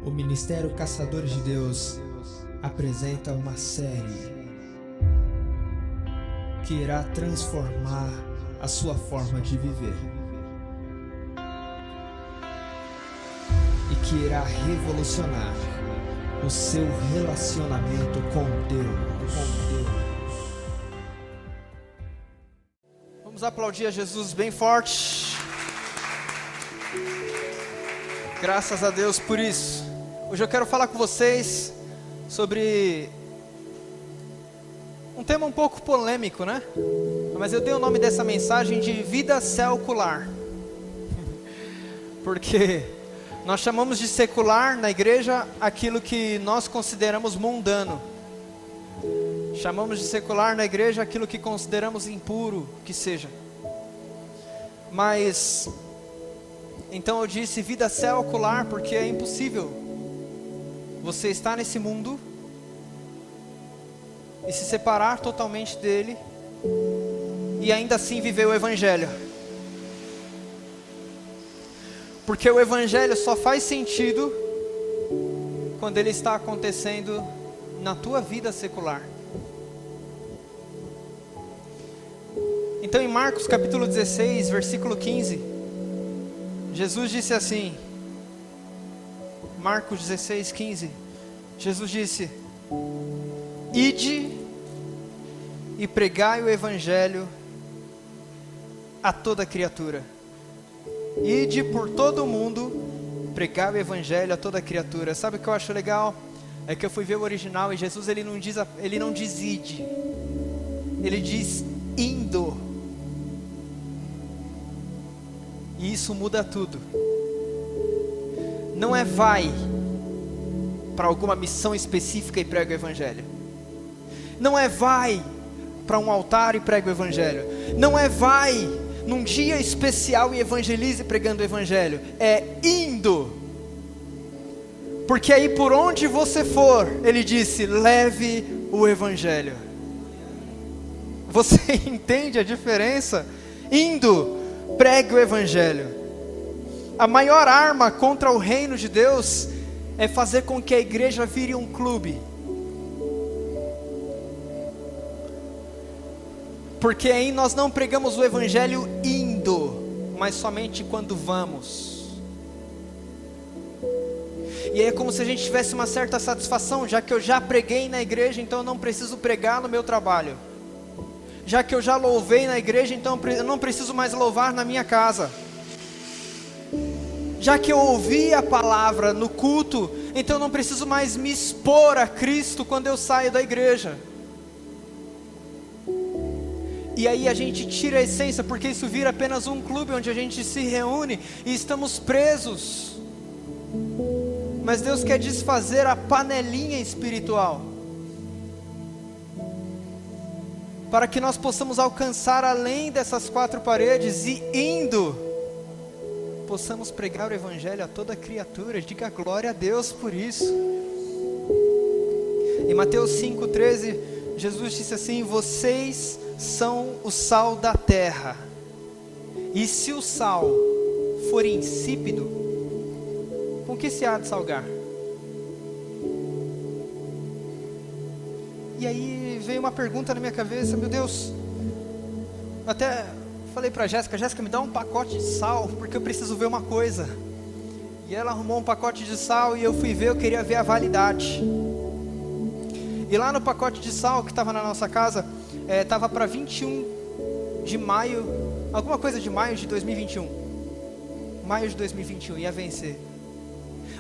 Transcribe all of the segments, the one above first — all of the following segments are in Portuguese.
O Ministério Caçadores de Deus apresenta uma série que irá transformar a sua forma de viver e que irá revolucionar o seu relacionamento com Deus. Vamos aplaudir a Jesus bem forte. Graças a Deus por isso. Hoje eu quero falar com vocês sobre um tema um pouco polêmico, né? Mas eu dei o nome dessa mensagem de vida secular. Porque nós chamamos de secular na igreja aquilo que nós consideramos mundano. Chamamos de secular na igreja aquilo que consideramos impuro que seja. Mas então eu disse vida secular porque é impossível você estar nesse mundo e se separar totalmente dele e ainda assim viver o evangelho. Porque o evangelho só faz sentido quando ele está acontecendo na tua vida secular. Então em Marcos capítulo 16, versículo 15, Jesus disse assim, Marcos 16, 15, Jesus disse: Ide e pregai o evangelho a toda criatura. Ide por todo o mundo, pregai o evangelho a toda criatura. Sabe o que eu acho legal? É que eu fui ver o original e Jesus ele não diz ide, ele diz indo. E isso muda tudo. Não é vai para alguma missão específica e prega o evangelho. Não é vai para um altar e prega o evangelho. Não é vai num dia especial e evangelize pregando o evangelho. É indo. Porque aí por onde você for, ele disse, leve o evangelho. Você entende a diferença? Indo, pregue o evangelho. A maior arma contra o reino de Deus é fazer com que a igreja vire um clube. Porque aí nós não pregamos o evangelho indo, mas somente quando vamos. E aí é como se a gente tivesse uma certa satisfação, já que eu já preguei na igreja, então eu não preciso pregar no meu trabalho. Já que eu já louvei na igreja, então eu não preciso mais louvar na minha casa. Já que eu ouvi a palavra no culto, então eu não preciso mais me expor a Cristo quando eu saio da igreja. E aí a gente tira a essência, porque isso vira apenas um clube onde a gente se reúne e estamos presos. Mas Deus quer desfazer a panelinha espiritual, para que nós possamos alcançar além dessas quatro paredes e indo, possamos pregar o evangelho a toda criatura. Diga glória a Deus por isso. Em Mateus 5,13, Jesus disse assim: vocês são o sal da terra, e se o sal for insípido, com que se há de salgar? E aí veio uma pergunta na minha cabeça, meu Deus, até falei para Jéssica, me dá um pacote de sal, porque eu preciso ver uma coisa. E ela arrumou um pacote de sal e eu fui ver, eu queria ver a validade. E lá no pacote de sal que estava na nossa casa, estava para 21 de maio, alguma coisa de maio de 2021. Maio de 2021, ia vencer.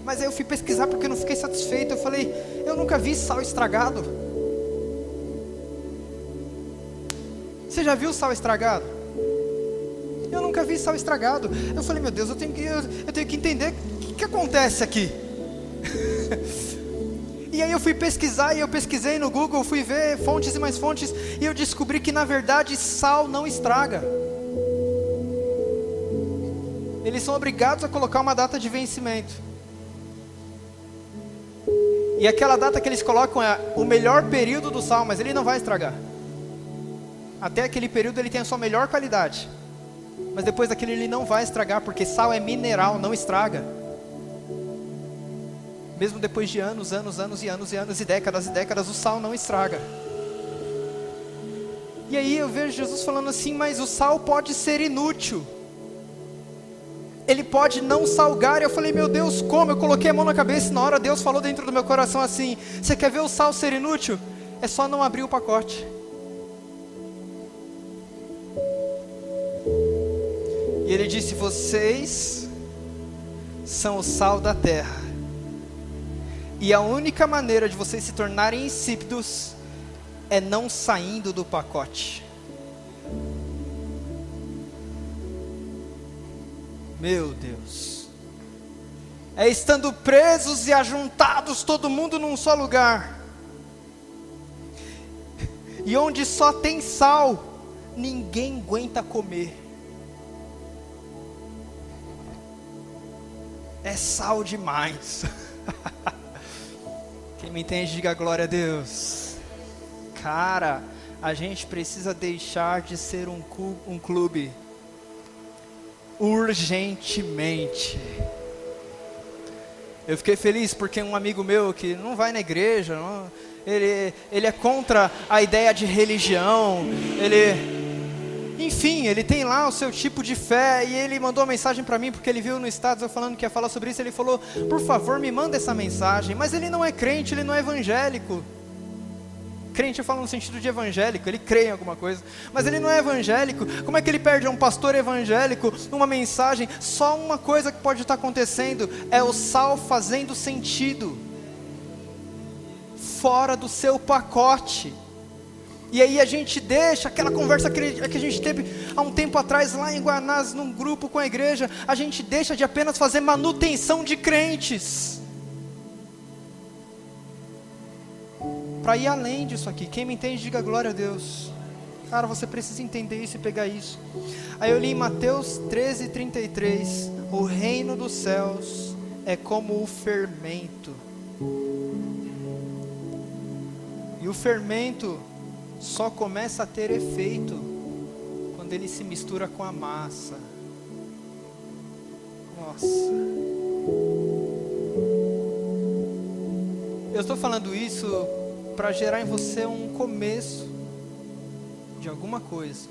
Mas aí eu fui pesquisar porque eu não fiquei satisfeito, eu falei, eu nunca vi sal estragado. Você já viu sal estragado? Eu nunca vi sal estragado. Eu falei, meu Deus, eu tenho que entender o que acontece aqui. E aí eu fui pesquisar, e eu pesquisei no Google, fui ver fontes e mais fontes, e eu descobri que na verdade sal não estraga. Eles são obrigados a colocar uma data de vencimento. E aquela data que eles colocam é o melhor período do sal, mas ele não vai estragar. Até aquele período ele tem a sua melhor qualidade. Mas depois daquele ele não vai estragar, porque sal é mineral, não estraga. Mesmo depois de anos e décadas, o sal não estraga. E aí eu vejo Jesus falando assim, mas o sal pode ser inútil. Ele pode não salgar. E eu falei, meu Deus, como? Eu coloquei a mão na cabeça e na hora Deus falou dentro do meu coração assim, você quer ver o sal ser inútil? É só não abrir o pacote. E ele disse, vocês são o sal da terra. E a única maneira de vocês se tornarem insípidos é não saindo do pacote. Meu Deus. É estando presos e ajuntados todo mundo num só lugar. E onde só tem sal, ninguém aguenta comer. É sal demais. Quem me entende, diga glória a Deus. Cara, a gente precisa deixar de ser um clube. Urgentemente. Eu fiquei feliz porque um amigo meu que não vai na igreja, ele é contra a ideia de religião, enfim, ele tem lá o seu tipo de fé, e ele mandou uma mensagem para mim, porque ele viu no status eu falando que ia falar sobre isso, ele falou, por favor me manda essa mensagem, mas ele não é crente, ele não é evangélico. Crente eu falo no sentido de evangélico, ele crê em alguma coisa, mas ele não é evangélico. Como é que ele perde a um pastor evangélico uma mensagem? Só uma coisa que pode estar acontecendo, é o sal fazendo sentido, fora do seu pacote. E aí a gente deixa aquela conversa que a gente teve há um tempo atrás lá em Guanás, num grupo com a igreja, a gente deixa de apenas fazer manutenção de crentes, para ir além disso aqui. Quem me entende, diga glória a Deus. Cara, você precisa entender isso e pegar isso. Aí eu li em Mateus 13:33, o reino dos céus é como o fermento. E o fermento só começa a ter efeito quando ele se mistura com a massa. Nossa. Eu estou falando isso para gerar em você um começo de alguma coisa.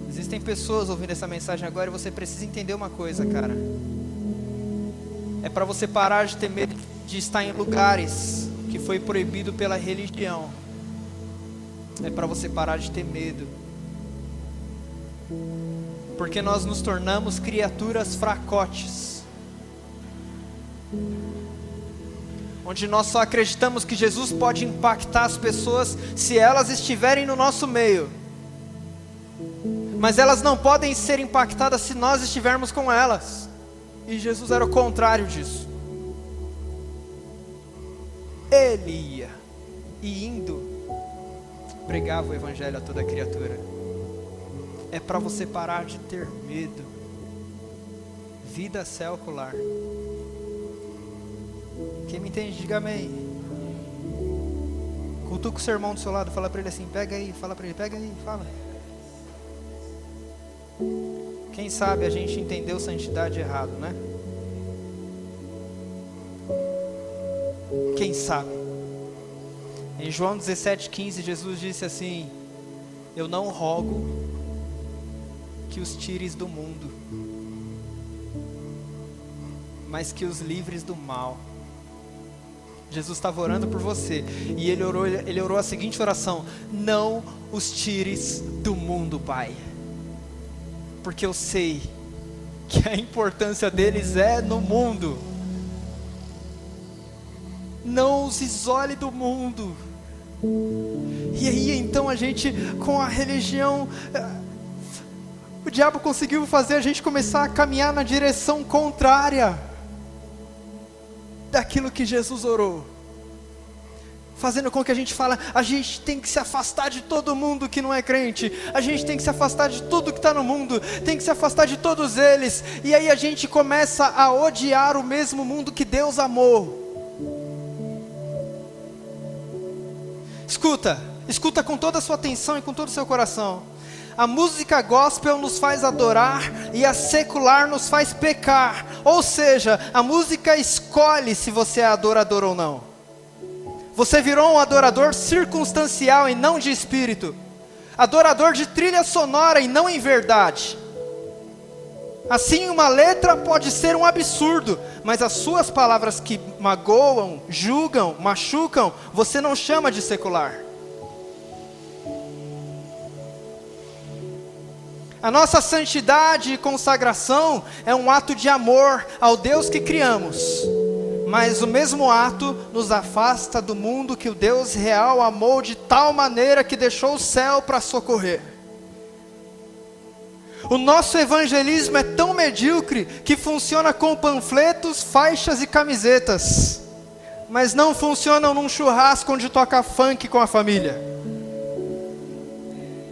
Existem pessoas ouvindo essa mensagem agora e você precisa entender uma coisa, cara. É para você parar de ter medo de estar em lugares que foi proibido pela religião. É para você parar de ter medo. Porque nós nos tornamos criaturas fracotes, onde nós só acreditamos que Jesus pode impactar as pessoas se elas estiverem no nosso meio, mas elas não podem ser impactadas se nós estivermos com elas. E Jesus era o contrário disso. Ele ia, e indo, pregava o evangelho a toda criatura. É para você parar de ter medo. Vida secular. Quem me entende, diga amém. Cutuca o seu irmão do seu lado, fala para ele assim, pega aí, fala para ele, pega aí, fala. Quem sabe a gente entendeu santidade errado, né? Quem sabe? Em João 17:15, Jesus disse assim, eu não rogo que os tires do mundo, mas que os livres do mal. Jesus estava orando por você, e ele orou a seguinte oração, não os tires do mundo, Pai, porque eu sei que a importância deles é no mundo. Não os isole do mundo. E aí então a gente, com a religião, o diabo conseguiu fazer a gente começar a caminhar na direção contrária daquilo que Jesus orou, fazendo com que a gente fala, a gente tem que se afastar de todo mundo que não é crente, a gente tem que se afastar de tudo que está no mundo, tem que se afastar de todos eles, e aí a gente começa a odiar o mesmo mundo que Deus amou. Escuta com toda a sua atenção e com todo o seu coração. A música gospel nos faz adorar e a secular nos faz pecar. Ou seja, a música escolhe se você é adorador ou não. Você virou um adorador circunstancial e não de espírito. Adorador de trilha sonora e não em verdade. Assim, uma letra pode ser um absurdo, mas as suas palavras que magoam, julgam, machucam, você não chama de secular. A nossa santidade e consagração é um ato de amor ao Deus que criamos, mas o mesmo ato nos afasta do mundo que o Deus real amou de tal maneira que deixou o céu para socorrer. O nosso evangelismo é tão medíocre que funciona com panfletos, faixas e camisetas, mas não funciona num churrasco onde toca funk com a família.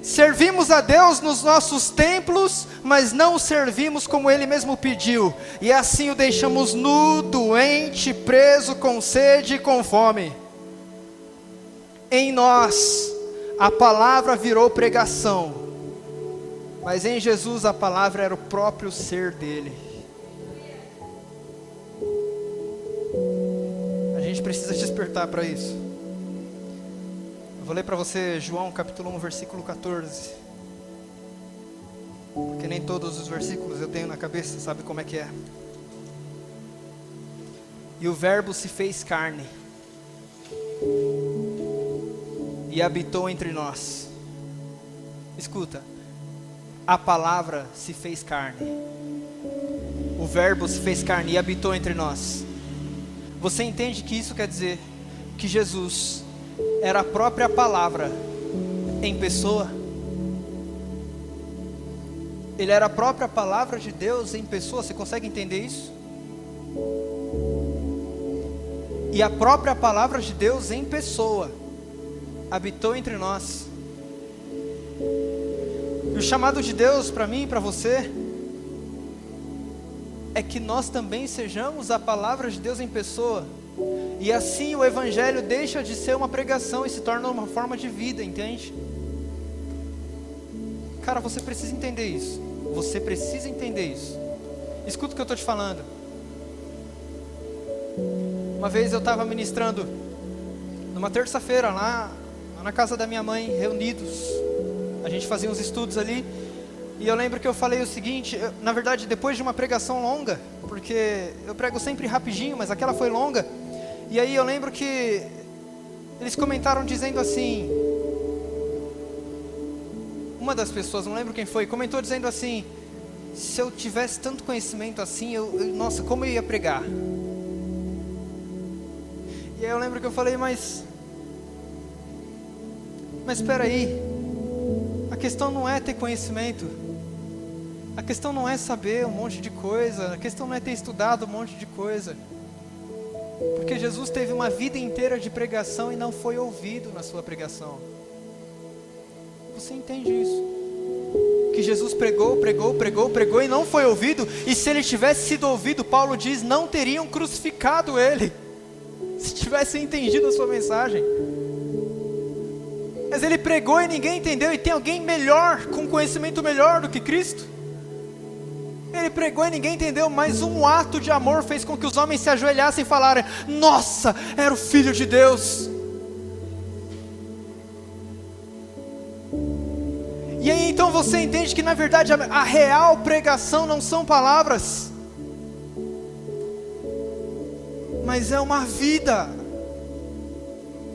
Servimos a Deus nos nossos templos, mas não o servimos como Ele mesmo pediu, e assim o deixamos nu, doente, preso, com sede e com fome. Em nós, a palavra virou pregação, mas em Jesus a palavra era o próprio ser dele. A gente precisa despertar para isso. Eu vou ler para você João capítulo 1, versículo 14. Porque nem todos os versículos eu tenho na cabeça, sabe como é que é. E o verbo se fez carne e habitou entre nós. Escuta, a palavra se fez carne. O verbo se fez carne e habitou entre nós. Você entende que isso quer dizer que Jesus era a própria palavra em pessoa? Ele era a própria palavra de Deus em pessoa. Você consegue entender isso? E a própria palavra de Deus em pessoa habitou entre nós. E o chamado de Deus para mim e para você é que nós também sejamos a palavra de Deus em pessoa. E assim o evangelho deixa de ser uma pregação e se torna uma forma de vida, entende? Cara, você precisa entender isso. Você precisa entender isso. Escuta o que eu estou te falando. Uma vez eu estava ministrando numa terça-feira lá na casa da minha mãe, reunidos. A gente fazia uns estudos ali. E eu lembro que eu falei o seguinte, na verdade depois de uma pregação longa, porque eu prego sempre rapidinho, mas aquela foi longa. E aí eu lembro que eles comentaram dizendo assim, uma das pessoas, não lembro quem foi, comentou dizendo assim: se eu tivesse tanto conhecimento assim, nossa, como eu ia pregar? E aí eu lembro que eu falei, mas espera aí, a questão não é ter conhecimento, a questão não é saber um monte de coisa, a questão não é ter estudado um monte de coisa, porque Jesus teve uma vida inteira de pregação e não foi ouvido na sua pregação. Você entende isso? Que Jesus pregou e não foi ouvido, e se ele tivesse sido ouvido, Paulo diz, não teriam crucificado ele, se tivessem entendido a sua mensagem. Mas ele pregou e ninguém entendeu, e tem alguém melhor, com conhecimento melhor do que Cristo? Ele pregou e ninguém entendeu, mas um ato de amor fez com que os homens se ajoelhassem e falaram: nossa, era o Filho de Deus. E aí então você entende que na verdade a real pregação não são palavras, mas é uma vida.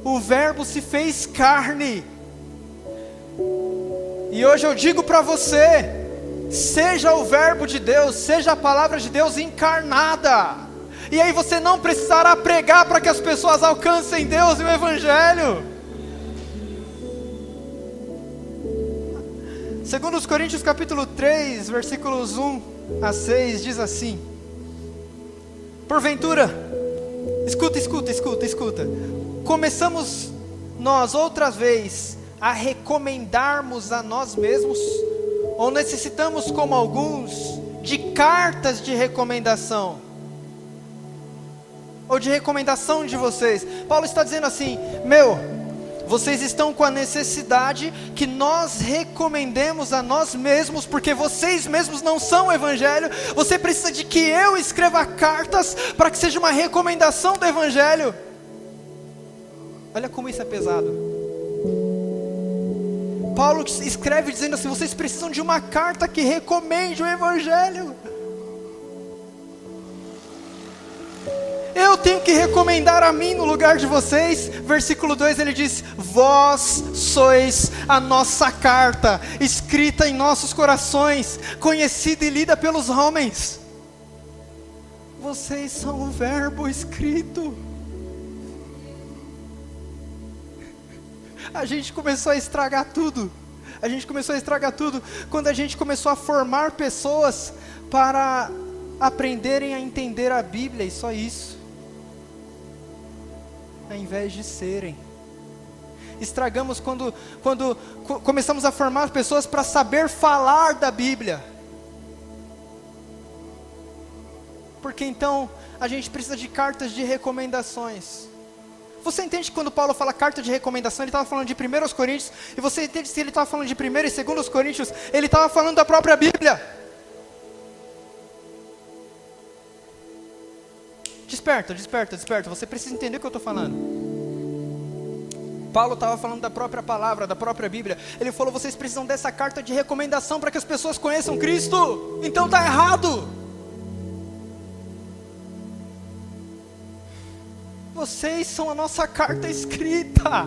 O verbo se fez carne. E hoje eu digo para você, seja o verbo de Deus, seja a palavra de Deus encarnada. E aí você não precisará pregar para que as pessoas alcancem Deus e o Evangelho. Segundo os Coríntios capítulo 3, versículos 1 a 6, diz assim: porventura, escuta, começamos nós outra vez a recomendarmos a nós mesmos, ou necessitamos, como alguns, de cartas de recomendação, ou de recomendação de vocês? Paulo está dizendo assim: Vocês estão com a necessidade que nós recomendemos a nós mesmos, porque vocês mesmos não são o Evangelho. Você precisa de que eu escreva cartas para que seja uma recomendação do Evangelho. Olha como isso é pesado. Paulo escreve dizendo assim: vocês precisam de uma carta que recomende o Evangelho. Eu tenho que recomendar a mim no lugar de vocês. Versículo 2 ele diz: vós sois a nossa carta, escrita em nossos corações, conhecida e lida pelos homens. Vocês são o verbo escrito. A gente começou a estragar tudo. Quando a gente começou a formar pessoas para aprenderem a entender a Bíblia, e só isso, ao invés de serem. Estragamos quando começamos a formar pessoas para saber falar da Bíblia. Porque então a gente precisa de cartas de recomendações. Você entende que quando Paulo fala carta de recomendação, ele estava falando de 1 Coríntios, e você entende que ele estava falando de 1 e 2 Coríntios, ele estava falando da própria Bíblia. Desperta, você precisa entender o que eu estou falando. Paulo estava falando da própria palavra, da própria Bíblia. Ele falou: vocês precisam dessa carta de recomendação para que as pessoas conheçam Cristo. Então está errado. Vocês são a nossa carta escrita.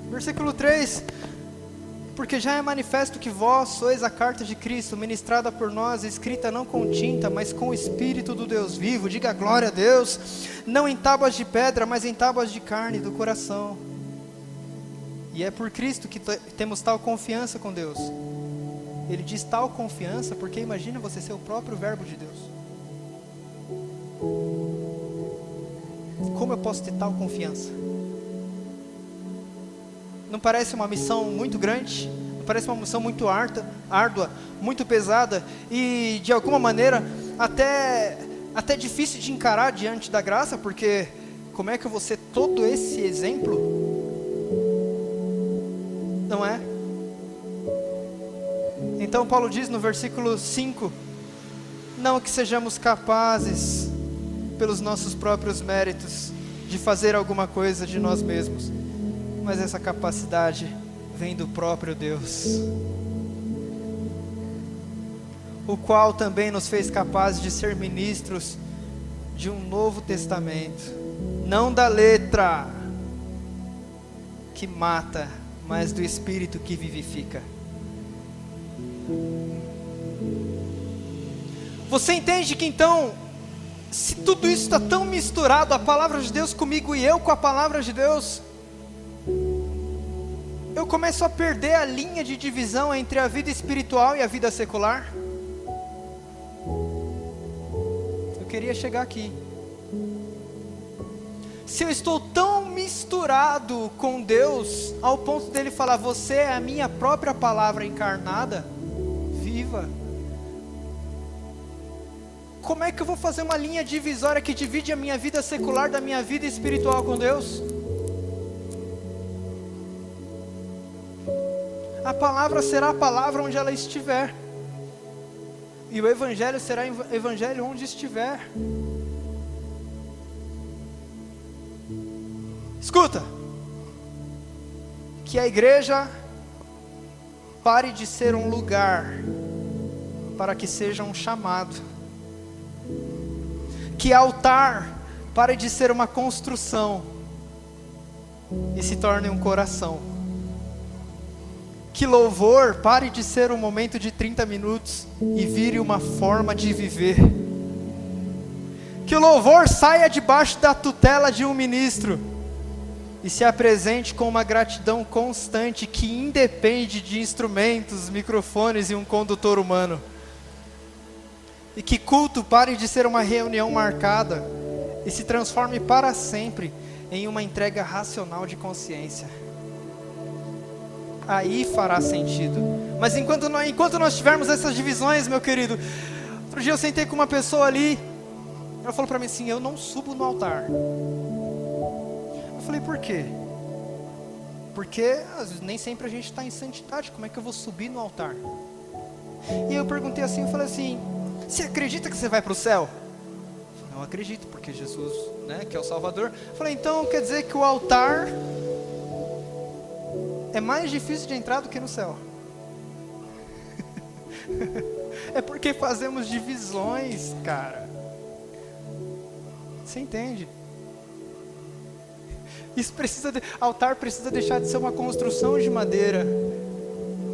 Versículo 3: porque já é manifesto que vós sois a carta de Cristo, ministrada por nós, escrita não com tinta, mas com o Espírito do Deus vivo. Diga glória a Deus. Não em tábuas de pedra, mas em tábuas de carne do coração. E é por Cristo que temos tal confiança com Deus. Ele diz tal confiança porque imagina você ser o próprio verbo de Deus. Como eu posso ter tal confiança? Não parece uma missão muito grande? Não parece uma missão muito árdua, muito pesada e de alguma maneira até difícil de encarar diante da graça? Porque como é que eu vou ser todo esse exemplo? Não é? Então Paulo diz no versículo 5: não que sejamos capazes pelos nossos próprios méritos de fazer alguma coisa de nós mesmos, mas essa capacidade vem do próprio Deus, o qual também nos fez capazes de ser ministros de um novo testamento, não da letra que mata, mas do Espírito que vivifica. Você entende que então, se tudo isso está tão misturado, a palavra de Deus comigo e eu com a palavra de Deus, eu começo a perder a linha de divisão entre a vida espiritual e a vida secular? Eu queria chegar aqui. Se eu estou tão misturado com Deus, ao ponto dele falar: você é a minha própria palavra encarnada, viva. Como é que eu vou fazer uma linha divisória que divide a minha vida secular da minha vida espiritual com Deus? A palavra será a palavra onde ela estiver, e o Evangelho será o Evangelho onde estiver. Escuta, que a igreja pare de ser um lugar para que seja um chamado, que altar pare de ser uma construção e se torne um coração, que louvor pare de ser um momento de 30 minutos e vire uma forma de viver, que o louvor saia debaixo da tutela de um ministro e se apresente com uma gratidão constante que independe de instrumentos, microfones e um condutor humano. E que culto pare de ser uma reunião marcada e se transforme para sempre em uma entrega racional de consciência. Aí fará sentido. Mas enquanto nós tivermos essas divisões, meu querido, outro dia eu sentei com uma pessoa ali Ela falou para mim assim: eu não subo no altar. Eu falei: por quê? Porque nem sempre a gente está em santidade, como é que eu vou subir no altar? E eu perguntei assim, eu falei assim: você acredita que você vai para o céu? Não acredito, porque Jesus, né, que é o Salvador. Eu falei: então quer dizer que o altar é mais difícil de entrar do que no céu? É porque fazemos divisões, cara. Você entende? Altar precisa deixar de ser uma construção de madeira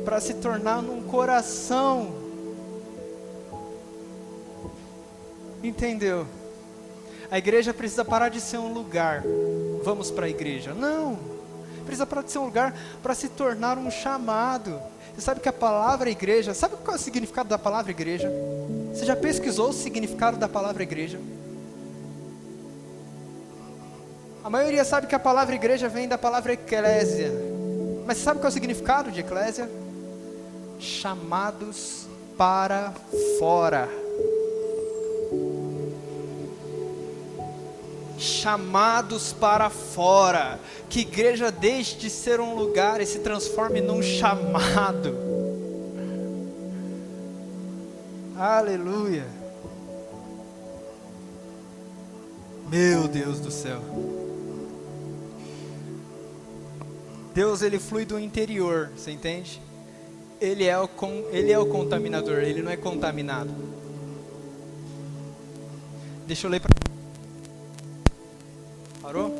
para se tornar num coração. Entendeu? A igreja precisa parar de ser um lugar. Vamos para a igreja. Não. Precisa parar de ser um lugar para se tornar um chamado. Você sabe que a palavra igreja, sabe qual é o significado da palavra igreja? Você já pesquisou o significado da palavra igreja? A maioria sabe que a palavra igreja vem da palavra eclésia. Mas você sabe qual é o significado de eclésia? Chamados para fora. Chamados para fora. Que igreja deixe de ser um lugar e se transforme num chamado. Aleluia. Meu Deus do céu. Deus, ele flui do interior, você entende? Ele é o contaminador, ele não é contaminado. Deixa eu ler para... Parou?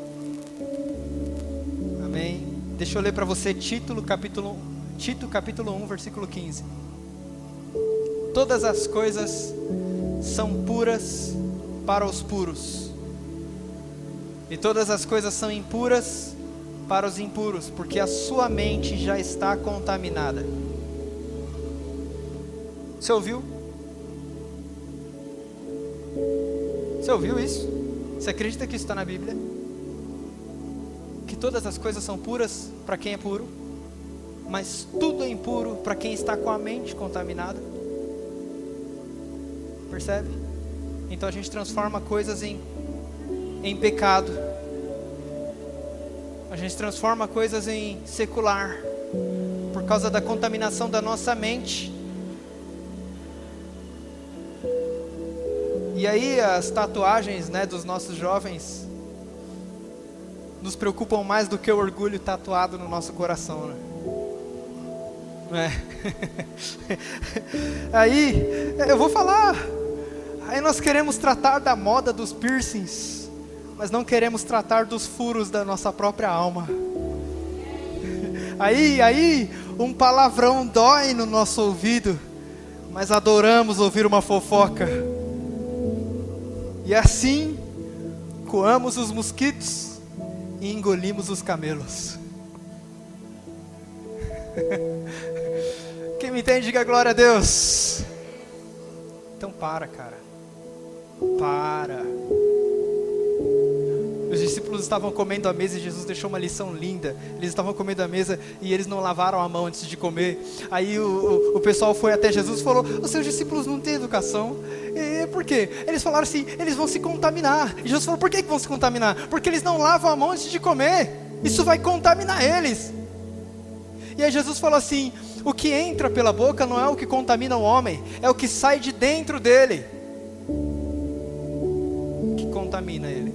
Amém. Deixa eu ler para você Tito capítulo 1, versículo 15. Todas as coisas são puras para os puros, e todas as coisas são impuras para os impuros, porque a sua mente já está contaminada. Você ouviu? Você ouviu isso? Você acredita que isso está na Bíblia? Que todas as coisas são puras para quem é puro, mas tudo é impuro para quem está com a mente contaminada. Percebe? Então a gente transforma coisas em pecado. A gente transforma coisas em secular por causa da contaminação da nossa mente. E aí as tatuagens, né, dos nossos jovens nos preocupam mais do que o orgulho tatuado no nosso coração, né? Não é? Aí eu vou falar. Aí nós queremos tratar da moda dos piercings, mas não queremos tratar dos furos da nossa própria alma. Aí um palavrão dói no nosso ouvido, mas adoramos ouvir uma fofoca. E assim coamos os mosquitos e engolimos os camelos. Quem me entende, diga glória a Deus. Então para, cara. Para. Os discípulos estavam comendo à mesa e Jesus deixou uma lição linda. Eles estavam comendo à mesa e eles não lavaram a mão antes de comer. Aí o pessoal foi até Jesus e falou: os seus discípulos não têm educação. Por quê? Eles falaram assim: eles vão se contaminar. E Jesus falou: por que vão se contaminar? Porque eles não lavam a mão antes de comer. Isso vai contaminar eles. E aí Jesus falou assim: o que entra pela boca não é o que contamina o homem, é o que sai de dentro dele que contamina ele.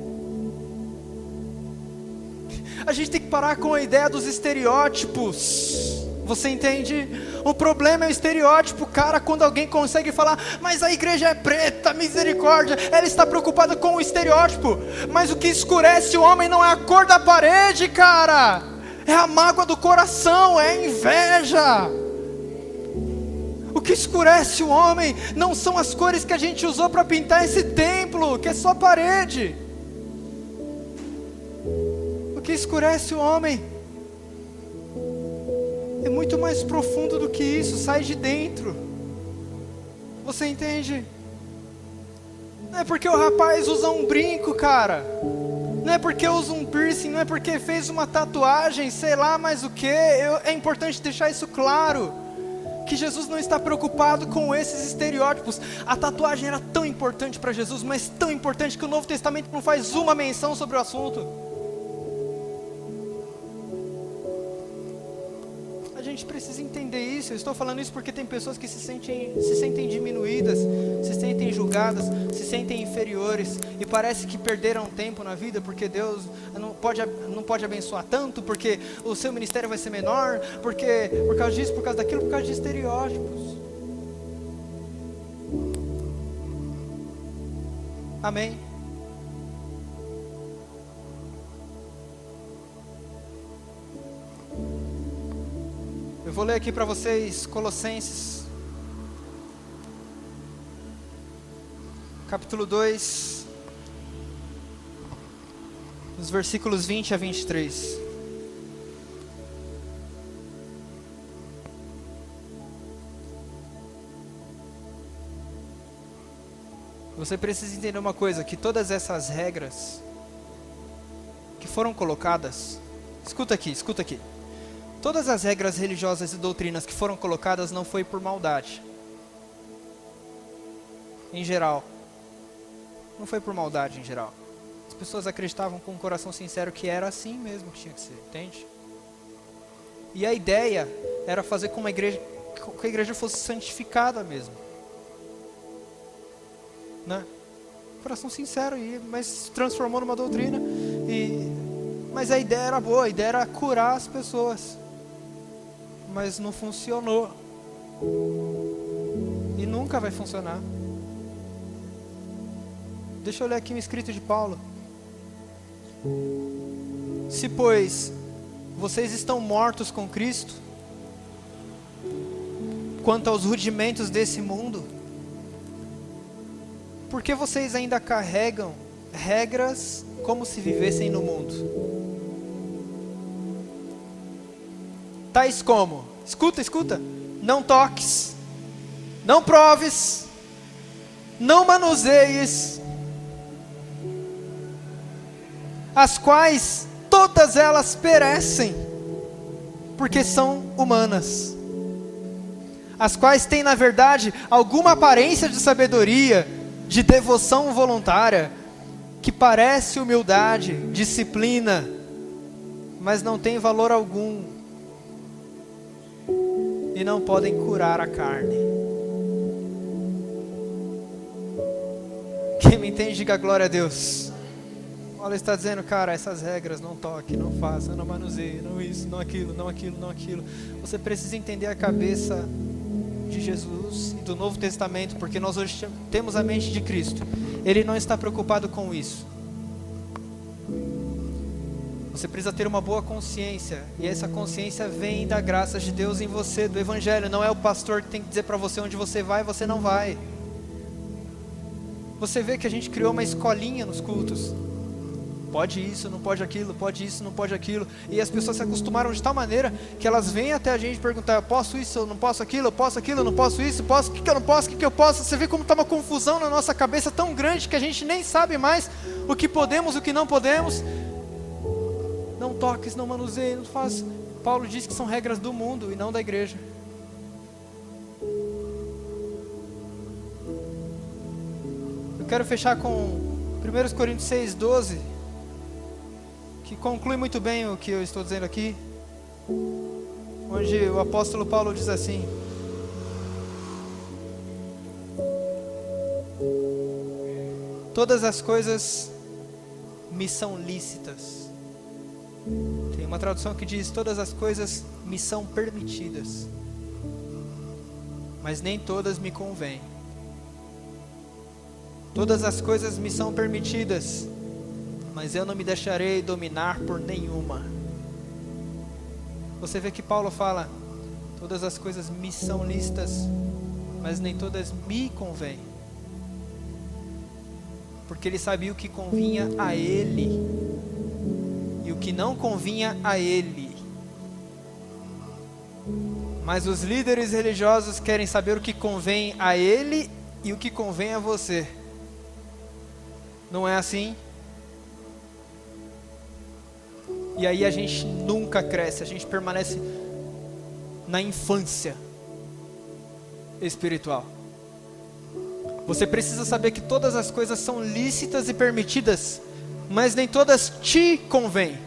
A gente tem que parar com a ideia dos estereótipos. Você entende? O problema é o estereótipo, cara. Quando alguém consegue falar: mas a igreja é preta, misericórdia, ela está preocupada com o estereótipo. Mas o que escurece o homem não é a cor da parede, cara. É a mágoa do coração, é a inveja. O que escurece o homem não são as cores que a gente usou para pintar esse templo, que é só parede. O que escurece o homem é muito mais profundo do que isso, sai de dentro. Você entende? Não é porque o rapaz usa um brinco, cara. Não é porque usa um piercing, não é porque fez uma tatuagem, sei lá mais o que. É importante deixar isso claro. que Jesus não está preocupado com esses estereótipos. A tatuagem era tão importante para Jesus, mas tão importante que o Novo Testamento não faz uma menção sobre o assunto. A gente precisa entender isso. Eu estou falando isso porque tem pessoas que se sentem diminuídas, se sentem julgadas, se sentem inferiores, e parece que perderam tempo na vida, porque Deus não pode abençoar tanto, porque o seu ministério vai ser menor, porque por causa disso, por causa daquilo, por causa de estereótipos. Amém? Eu vou ler aqui para vocês Colossenses, capítulo 2, os versículos 20 a 23. Você precisa entender uma coisa, que todas essas regras que foram colocadas, escuta aqui. Todas as regras religiosas e doutrinas que foram colocadas não foi por maldade. Em geral. Não foi por maldade em geral. As pessoas acreditavam com um coração sincero que era assim mesmo que tinha que ser, entende? E a ideia era fazer com que a igreja fosse santificada mesmo. Né? Coração sincero, mas se transformou numa doutrina. Mas a ideia era boa, a ideia era curar as pessoas. Mas não funcionou. E nunca vai funcionar. Deixa eu ler aqui um escrito de Paulo. Se, pois, vocês estão mortos com Cristo, quanto aos rudimentos desse mundo, por que vocês ainda carregam regras como se vivessem no mundo? Tais como, escuta, não toques, não proves, não manuseies, as quais todas elas perecem, porque são humanas, as quais têm na verdade alguma aparência de sabedoria, de devoção voluntária, que parece humildade, disciplina, mas não tem valor algum, e não podem curar a carne. Quem me entende, diga glória a Deus. Paulo está dizendo, cara, essas regras, não toque, não faça, não manuseie, não isso, não aquilo, não aquilo, não aquilo. Você precisa entender a cabeça de Jesus e do Novo Testamento, porque nós hoje temos a mente de Cristo. Ele não está preocupado com isso. Você precisa ter uma boa consciência, e essa consciência vem da graça de Deus em você, do Evangelho. Não é o pastor que tem que dizer para você onde você vai, você não vai. Você vê que a gente criou uma escolinha nos cultos. Pode isso, não pode aquilo, pode isso, não pode aquilo. E as pessoas se acostumaram de tal maneira que elas vêm até a gente perguntar, eu posso isso, eu não posso aquilo, eu posso aquilo, eu não posso isso, posso, o que eu não posso, o que eu posso. Você vê como está uma confusão na nossa cabeça tão grande que a gente nem sabe mais o que podemos, o que não podemos. Não toques, não manuseie, não faz. Paulo diz que são regras do mundo e não da igreja. Eu quero fechar com 1 Coríntios 6:12, que conclui muito bem o que eu estou dizendo aqui, onde o apóstolo Paulo diz assim: todas as coisas me são lícitas. Tem uma tradução que diz, todas as coisas me são permitidas, mas nem todas me convêm. Todas as coisas me são permitidas, mas eu não me deixarei dominar por nenhuma. Você vê que Paulo fala, todas as coisas me são lícitas, mas nem todas me convêm. Porque ele sabia o que convinha a ele e o que não convinha a ele. Mas os líderes religiosos querem saber o que convém a ele e o que convém a você. Não é assim? E aí a gente nunca cresce, a gente permanece na infância. espiritual. Você precisa saber que todas as coisas são lícitas e permitidas, mas nem todas te convêm.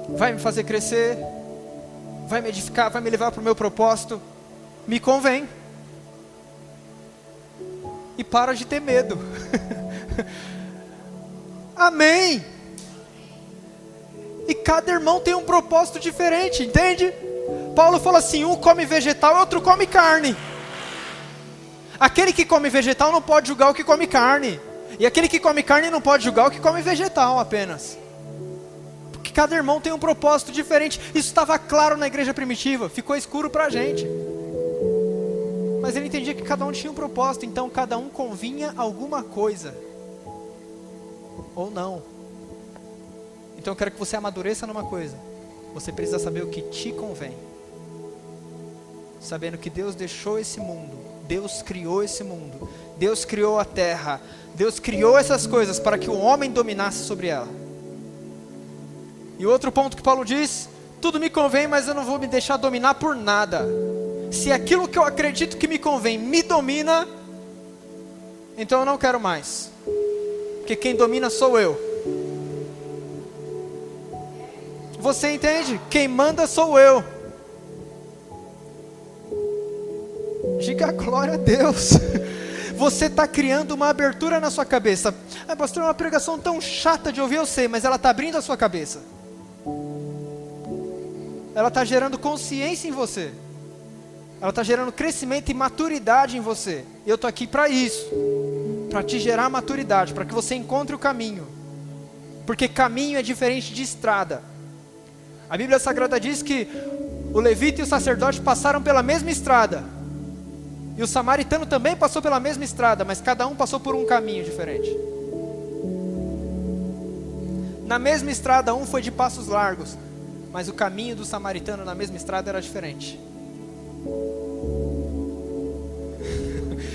Vai me fazer crescer, vai me edificar, vai me levar para o meu propósito, me convém. E para de ter medo. Amém. E cada irmão tem um propósito diferente, entende? Paulo fala assim, um come vegetal e outro come carne. Aquele que come vegetal não pode julgar o que come carne. E aquele que come carne não pode julgar o que come vegetal apenas. Porque cada irmão tem um propósito diferente. Isso estava claro na igreja primitiva, ficou escuro para a gente. Mas ele entendia que cada um tinha um propósito, então cada um convinha alguma coisa. Ou não. Então eu quero que você amadureça numa coisa. Você precisa saber o que te convém. Sabendo que Deus deixou esse mundo, Deus criou esse mundo, Deus criou a terra, Deus criou essas coisas para que o homem dominasse sobre ela. E outro ponto que Paulo diz, tudo me convém, mas eu não vou me deixar dominar por nada. Se aquilo que eu acredito que me convém me domina, então eu não quero mais. Porque quem domina sou eu. Você entende? Quem manda sou eu. Diga glória a Deus. Você está criando uma abertura na sua cabeça. Ah, pastor, é uma pregação tão chata de ouvir, eu sei, mas ela está abrindo a sua cabeça. Ela está gerando consciência em você. Ela está gerando crescimento e maturidade em você. E eu estou aqui para isso. Para te gerar maturidade, para que você encontre o caminho. Porque caminho é diferente de estrada. A Bíblia Sagrada diz que o levita e o sacerdote passaram pela mesma estrada. E o samaritano também passou pela mesma estrada, mas cada um passou por um caminho diferente. Na mesma estrada, um foi de passos largos, mas o caminho do samaritano na mesma estrada era diferente.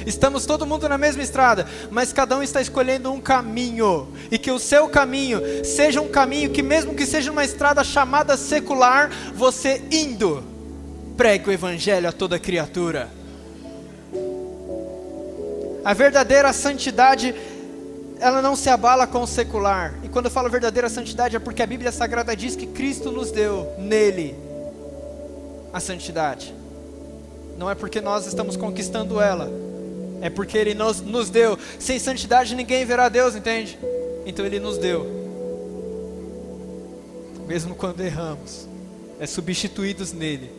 Estamos todo mundo na mesma estrada, mas cada um está escolhendo um caminho. E que o seu caminho seja um caminho que, mesmo que seja uma estrada chamada secular, você indo, pregue o evangelho a toda criatura. A verdadeira santidade, ela não se abala com o secular. E quando eu falo verdadeira santidade é porque a Bíblia Sagrada diz que Cristo nos deu, nele, a santidade. Não é porque nós estamos conquistando ela, é porque Ele nos deu. Sem santidade ninguém verá Deus, entende? Então Ele nos deu. Mesmo quando erramos, é substituídos nele.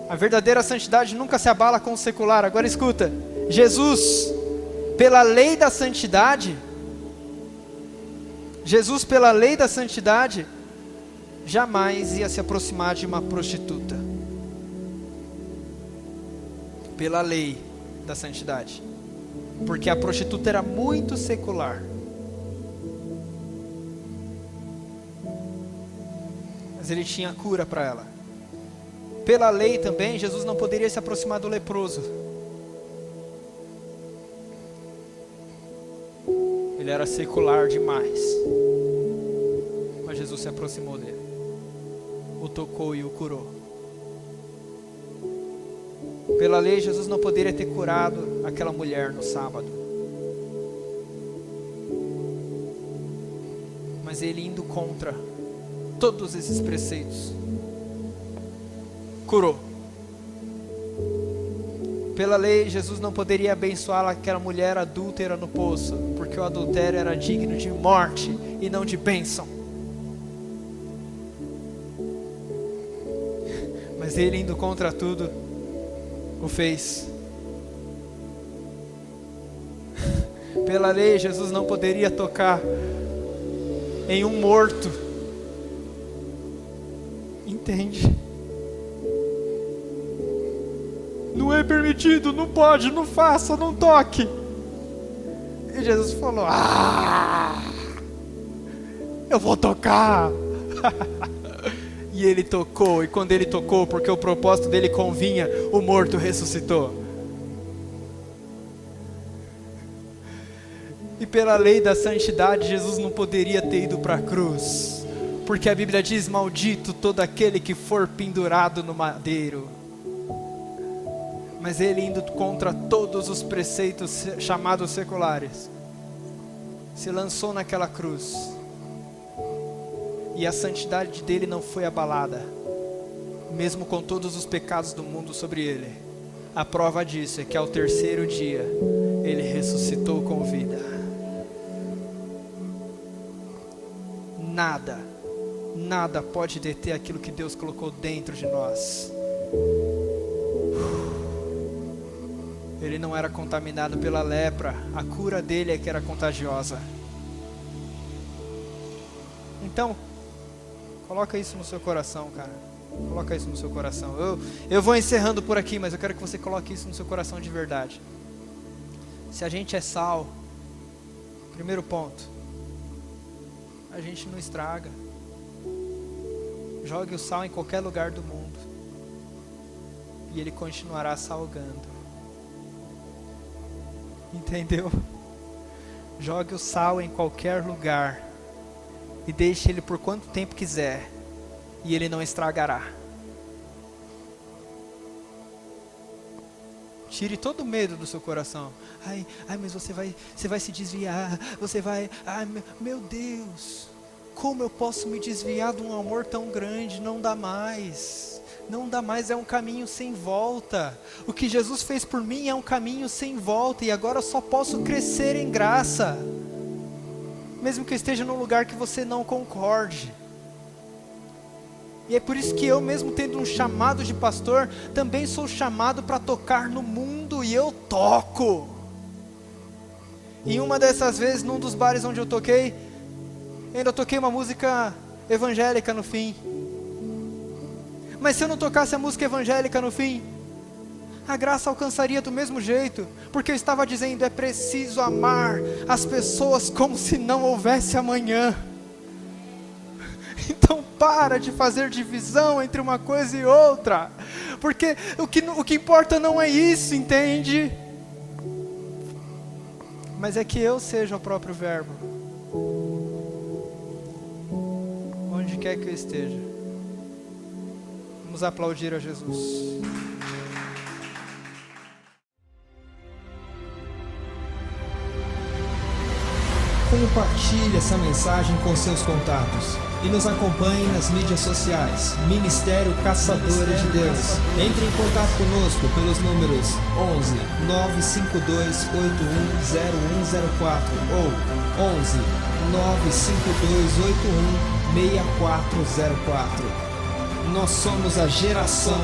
A verdadeira santidade nunca se abala com o secular. Agora escuta, Jesus, pela lei da santidade, jamais ia se aproximar de uma prostituta. Pela lei da santidade. Porque a prostituta era muito secular. Mas ele tinha cura para ela. Pela lei também, Jesus não poderia se aproximar do leproso. Ele era secular demais. Mas Jesus se aproximou dele. O tocou e o curou. Pela lei, Jesus não poderia ter curado aquela mulher no sábado. Mas ele, indo contra todos esses preceitos, curou. Pela lei, Jesus não poderia abençoar aquela mulher adúltera no poço, porque o adultério era digno de morte e não de bênção. Mas ele, indo contra tudo, o fez. Pela lei, Jesus não poderia tocar em um morto. Entende? Não é permitido, não pode, não faça, não toque. E Jesus falou: eu vou tocar. E ele tocou, e quando ele tocou, porque o propósito dele convinha, o morto ressuscitou. E pela lei da santidade, Jesus não poderia ter ido para a cruz, Porque a Bíblia diz: maldito todo aquele que for pendurado no madeiro. Mas ele, indo contra todos os preceitos chamados seculares, se lançou naquela cruz, e a santidade dele não foi abalada, mesmo com todos os pecados do mundo sobre ele. A prova disso é que ao terceiro dia ele ressuscitou com vida. Nada pode deter aquilo que Deus colocou dentro de nós. Ele não era contaminado pela lepra, a cura dele é que era contagiosa. Então, coloca isso no seu coração, cara. Coloca isso no seu coração. Eu vou encerrando por aqui, mas eu quero que você coloque isso no seu coração de verdade. Se a gente é sal, primeiro ponto, a gente não estraga. Jogue o sal em qualquer lugar do mundo e ele continuará salgando. Entendeu? Jogue o sal em qualquer lugar e deixe ele por quanto tempo quiser e ele não estragará. Tire todo o medo do seu coração. Ai, mas você vai se desviar, ai, meu Deus, como eu posso me desviar de um amor tão grande? Não dá mais, é um caminho sem volta. O que Jesus fez por mim é um caminho sem volta, e agora eu só posso crescer em graça, mesmo que eu esteja num lugar que você não concorde. E é por isso que eu, mesmo tendo um chamado de pastor, também sou chamado para tocar no mundo, e eu toco. E uma dessas vezes, num dos bares onde eu toquei, ainda toquei uma música evangélica no fim. Mas se eu não tocasse a música evangélica no fim, a graça alcançaria do mesmo jeito, porque eu estava dizendo: é preciso amar as pessoas como se não houvesse amanhã. Então para de fazer divisão entre uma coisa e outra, porque o que importa não é isso, entende? Mas é que eu seja o próprio verbo, onde quer que eu esteja. Vamos aplaudir a Jesus. Compartilhe essa mensagem com seus contatos e nos acompanhe nas mídias sociais. Ministério Caçadores de Deus. Entre em contato conosco pelos números 11 952 81 0104 ou 11 952 81 6404. Nós somos a geração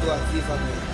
do avivamento.